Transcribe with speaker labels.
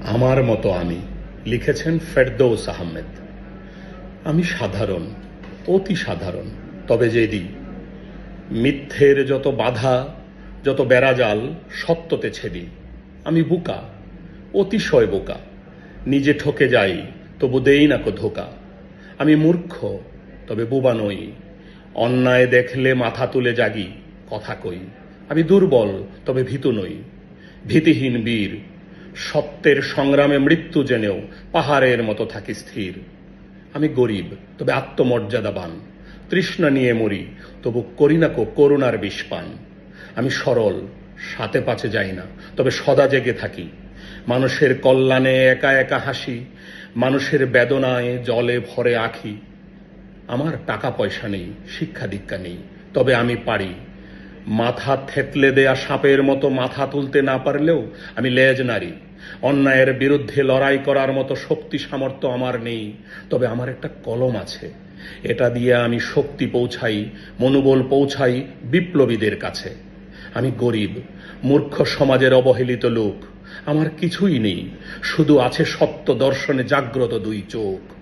Speaker 1: আমার মতো আমি, লিখেছেন ফেরদৌস আহমেদ। আমি সাধারণ, অতি সাধারণ, তবে জেদি। মিথ্যের যত বাধা, যত বেড়াজাল সত্যতে ছেদি। আমি বোকা, অতিশয় বোকা, নিজে ঠকে যাই তবু দেই না কো ধোকা। আমি মূর্খ, তবে বোবা নই, অন্যায় দেখলে মাথা তুলে জাগি, কথা কই। আমি দুর্বল, তবে ভীতু নই, ভীতিহীন বীর, সত্যের সংগ্রামে মৃত্যু জেনেও পাহাড়ের মতো থাকি স্থির। আমি গরিব, তবে আত্মমর্যাদাবান, তৃষ্ণা নিয়ে মরি তবু করি না কো করুণার বিষ পান। আমি সরল, সাথে পাছে যাই না, তবে সদা জেগে থাকি। মানুষের কল্যাণে একা একা হাসি, মানুষের বেদনায় জলে ভরে আখি। আমার টাকা পয়সা নেই, শিক্ষা দীক্ষা নেই, তবে আমি পারি মাথা থেতলে দেয়া সাপের মতো মাথা তুলতে না পারলেও আমি লেজ নাড়ি। অন্যায়ের বিরুদ্ধে লড়াই করার মতো শক্তি সামর্থ্য আমার নেই, তবে আমার একটা কলম আছে। এটা দিয়ে আমি শক্তি পৌঁছাই, মনোবল পৌঁছাই বিপ্লবীদের কাছে। আমি গরিব, মূর্খ সমাজের অবহেলিত লোক। আমার কিছুই নেই, শুধু আছে সত্য দর্শনে জাগ্রত দুই চোখ।